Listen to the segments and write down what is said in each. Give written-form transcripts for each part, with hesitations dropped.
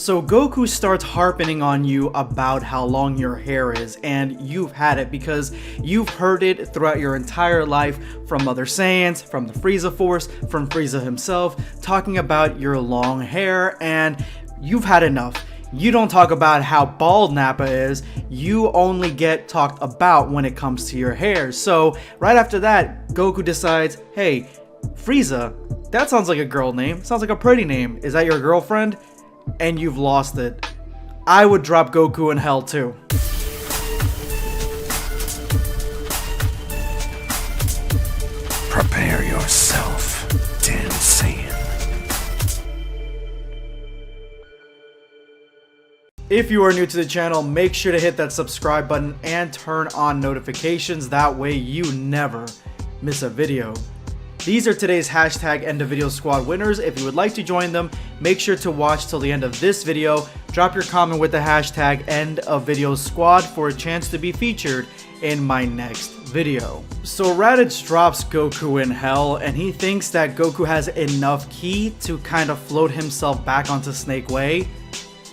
So Goku starts harping on you about how long your hair is, and you've had it because you've heard it throughout your entire life from other Saiyans, from the Frieza Force, from Frieza himself, talking about your long hair, and you've had enough. You don't talk about how bald Nappa is, you only get talked about when it comes to your hair. So right after that, Goku decides, hey, Frieza, that sounds like a girl name, sounds like a pretty name, is that your girlfriend? And you've lost it. I would drop Goku in hell too. Prepare yourself, Dan Saiyan. If you are new to the channel, make sure to hit that subscribe button and turn on notifications. That way you never miss a video. These are today's hashtag end of video squad winners. If you would like to join them, make sure to watch till the end of this video. Drop your comment with the hashtag end of video squad for a chance to be featured in my next video. So Raditz drops Goku in hell, and he thinks that Goku has enough ki to kind of float himself back onto Snake Way.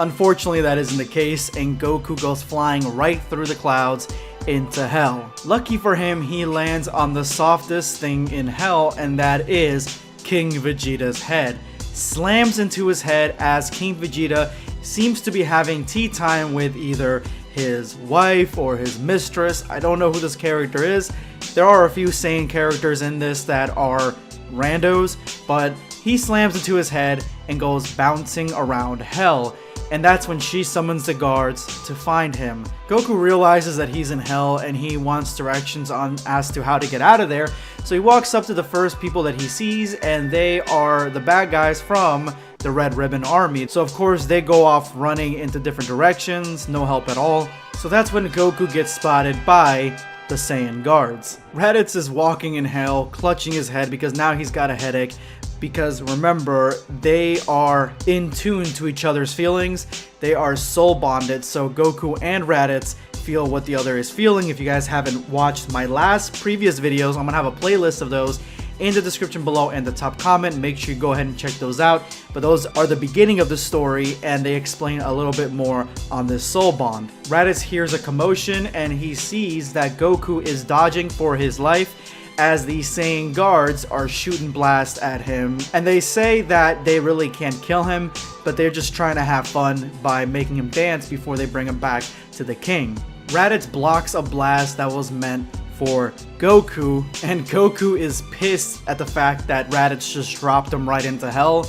Unfortunately, that isn't the case, and Goku goes flying right through the clouds into hell. Lucky for him, he lands on the softest thing in hell, and that is King Vegeta's head. Slams into his head as King Vegeta seems to be having tea time with either his wife or his mistress. I don't know who this character is. There are a few Saiyan characters in this that are randos, but he slams into his head and goes bouncing around hell. And that's when she summons the guards to find him. Goku realizes that he's in hell and he wants directions on as to how to get out of there. So he walks up to the first people that he sees, and they are the bad guys from the Red Ribbon Army. So of course they go off running into different directions, no help at all. So that's when Goku gets spotted by the Saiyan guards. Raditz is walking in hell, clutching his head because now he's got a headache. Because remember, they are in tune to each other's feelings. They are soul bonded, so Goku and Raditz feel what the other is feeling. If you guys haven't watched my previous videos, I'm gonna have a playlist of those in the description below and the top comment. Make sure you go ahead and check those out. But those are the beginning of the story, and they explain a little bit more on this soul bond. Raditz hears a commotion and he sees that Goku is dodging for his life as the Saiyan guards are shooting blasts at him, and they say that they really can't kill him, but they're just trying to have fun by making him dance before they bring him back to the king. Raditz blocks a blast that was meant for Goku, and Goku is pissed at the fact that Raditz just dropped him right into hell.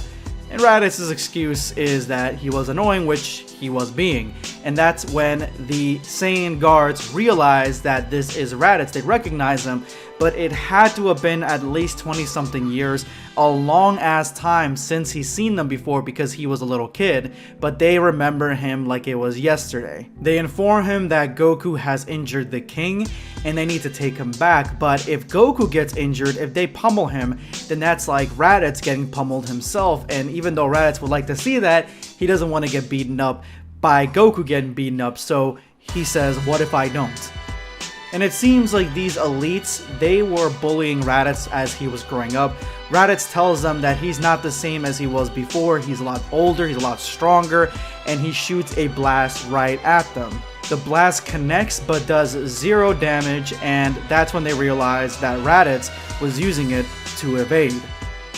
And Raditz's excuse is that he was annoying, which he was being. And that's when the Saiyan guards realize that this is Raditz. They recognize him, but it had to have been at least 20 something years, a long ass time since he's seen them before because he was a little kid, but they remember him like it was yesterday. They inform him that Goku has injured the king and they need to take him back, but if Goku gets injured, if they pummel him, then that's like Raditz getting pummeled himself, and even though Raditz would like to see that, he doesn't want to get beaten up by Goku getting beaten up, so he says, what if I don't? And it seems like these elites, they were bullying Raditz as he was growing up. Raditz tells them that he's not the same as he was before, he's a lot older, he's a lot stronger, and he shoots a blast right at them. The blast connects but does 0 damage, and that's when they realize that Raditz was using it to evade.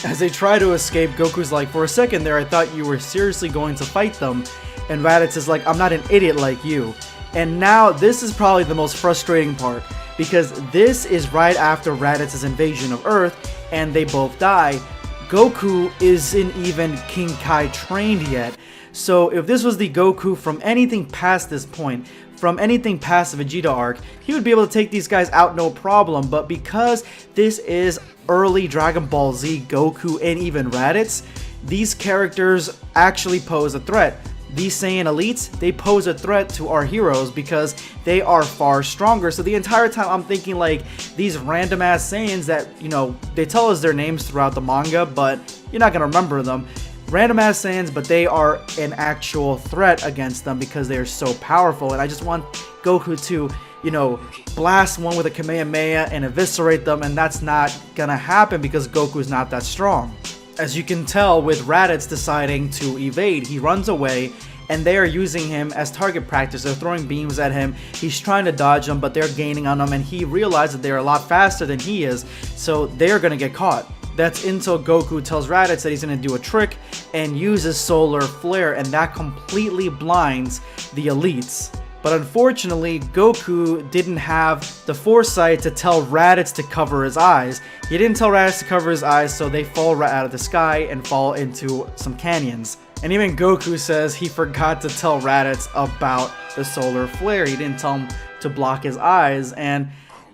As they try to escape, Goku's like, for a second there I thought you were seriously going to fight them, and Raditz is like, I'm not an idiot like you. And now this is probably the most frustrating part, because this is right after Raditz's invasion of Earth and they both die. Goku isn't even King Kai trained yet. So if this was the Goku from anything past this point, from anything past the Vegeta arc, he would be able to take these guys out no problem. But because this is early Dragon Ball Z Goku and even Raditz, these characters actually pose a threat. These Saiyan elites, they pose a threat to our heroes because they are far stronger. So the entire time I'm thinking like these random ass Saiyans that, you know, they tell us their names throughout the manga, but you're not gonna remember them. Random ass Saiyans, but they are an actual threat against them because they are so powerful. And I just want Goku to, you know, blast one with a Kamehameha and eviscerate them, and that's not gonna happen because Goku's not that strong. As you can tell with Raditz deciding to evade, he runs away and they are using him as target practice. They're throwing beams at him. He's trying to dodge them, but they're gaining on him, and he realizes that they're a lot faster than he is, so they're gonna get caught. That's until Goku tells Raditz that he's gonna do a trick and uses solar flare, and that completely blinds the elites. But unfortunately, Goku didn't have the foresight to tell Raditz to cover his eyes. He didn't tell Raditz to cover his eyes, so they fall right out of the sky and fall into some canyons. And even Goku says he forgot to tell Raditz about the solar flare. He didn't tell him to block his eyes, and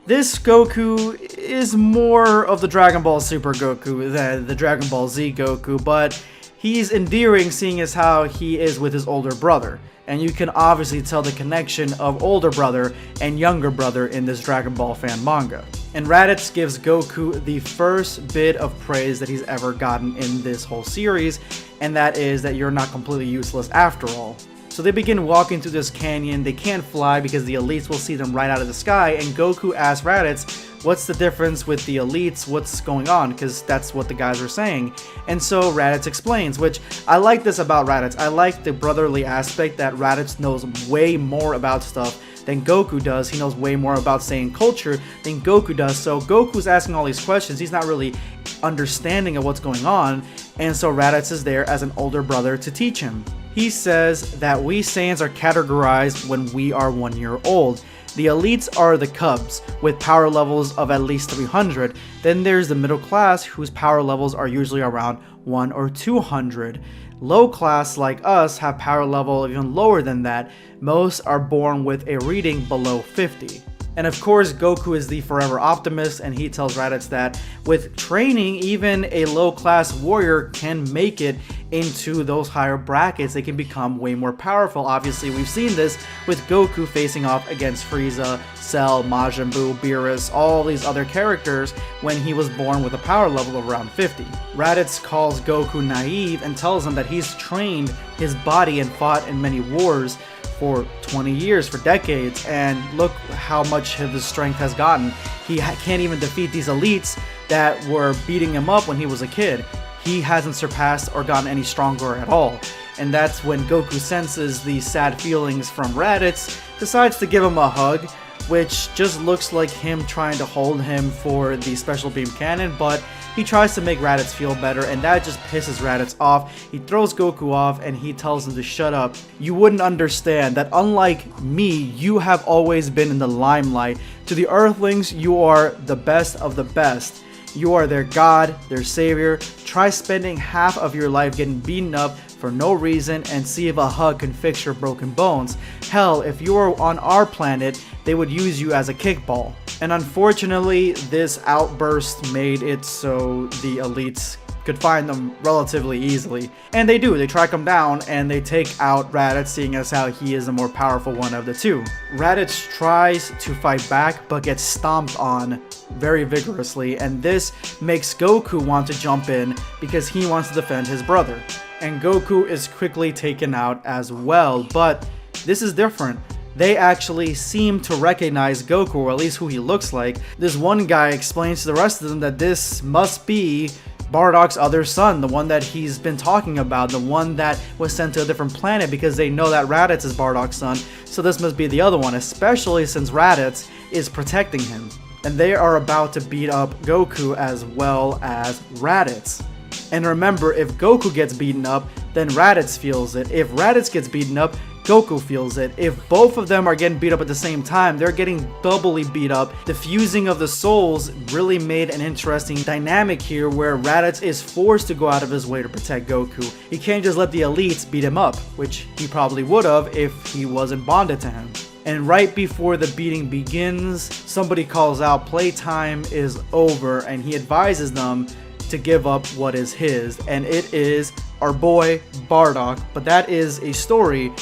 this Goku is more of the Dragon Ball Super Goku than the Dragon Ball Z Goku, but he's endearing seeing as how he is with his older brother. And you can obviously tell the connection of older brother and younger brother in this Dragon Ball fan manga. And Raditz gives Goku the first bit of praise that he's ever gotten in this whole series, and that is that you're not completely useless after all. So they begin walking through this canyon. They can't fly because the elites will see them right out of the sky, and Goku asks Raditz, what's the difference with the elites, what's going on, because that's what the guys are saying. And so Raditz explains, which I like this about Raditz. I like the brotherly aspect that Raditz knows way more about stuff than Goku does. He knows way more about Saiyan culture than Goku does, so Goku's asking all these questions. He's not really understanding of what's going on, and so Raditz is there as an older brother to teach him. He says that we Saiyans are categorized when we are 1 year old. The elites are the cubs, with power levels of at least 300. Then there's the middle class, whose power levels are usually around 1 or 200. Low class like us have power level even lower than that. Most are born with a reading below 50. And of course, Goku is the forever optimist, and he tells Raditz that with training, even a low-class warrior can make it into those higher brackets. They can become way more powerful. Obviously, we've seen this with Goku facing off against Frieza, Cell, Majin Buu, Beerus, all these other characters when he was born with a power level of around 50. Raditz calls Goku naive and tells him that he's trained his body and fought in many wars for 20 years, for decades, and look how much his strength has gotten. He can't even defeat these elites that were beating him up when he was a kid. He hasn't surpassed or gotten any stronger at all. And that's when Goku senses these sad feelings from Raditz, decides to give him a hug, which just looks like him trying to hold him for the special beam cannon, but he tries to make Raditz feel better, and that just pisses Raditz off. He throws Goku off and he tells him to shut up. You wouldn't understand that unlike me, you have always been in the limelight. To the Earthlings, you are the best of the best. You are their god, their savior. Try spending half of your life getting beaten up for no reason and see if a hug can fix your broken bones. Hell, if you were on our planet, they would use you as a kickball. And unfortunately, this outburst made it so the elites could find them relatively easily. And they do, they track him down and they take out Raditz, seeing as how he is the more powerful one of the two. Raditz tries to fight back but gets stomped on very vigorously, and this makes Goku want to jump in because he wants to defend his brother. And Goku is quickly taken out as well, but this is different. They actually seem to recognize Goku, or at least who he looks like. This one guy explains to the rest of them that this must be Bardock's other son, the one that he's been talking about, the one that was sent to a different planet, because they know that Raditz is Bardock's son, so this must be the other one, especially since Raditz is protecting him. And they are about to beat up Goku as well as Raditz. And remember, if Goku gets beaten up, then Raditz feels it. If Raditz gets beaten up, Goku feels it. If both of them are getting beat up at the same time, they're getting doubly beat up. The fusing of the souls really made an interesting dynamic here where Raditz is forced to go out of his way to protect Goku. He can't just let the elites beat him up, which he probably would have if he wasn't bonded to him. And right before the beating begins, somebody calls out playtime is over, and he advises them to give up what is his, and it is our boy Bardock. But that is a story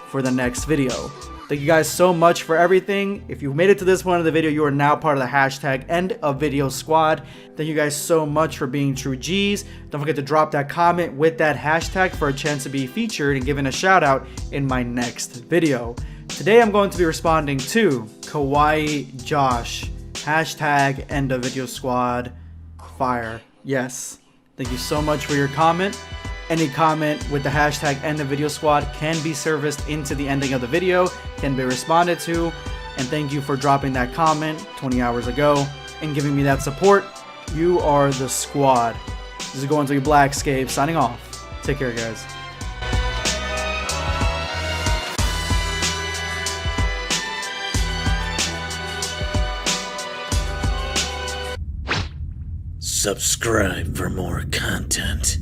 for the next video. Thank you guys so much for everything. If you made it to this point of the video, you are now part of the hashtag end of video squad. Thank you guys so much for being true G's. Don't forget to drop that comment with that hashtag for a chance to be featured and given a shout out in my next video. Today I'm going to be responding to Kawaii Josh, hashtag end of video squad, fire. Yes, thank you so much for your comment. Any comment with the hashtag end the video squad can be serviced into the ending of the video, can be responded to. And thank you for dropping that comment 20 hours ago and giving me that support. You are the squad. This is Going to be Blackscape signing off. Take care, guys. Subscribe for more content.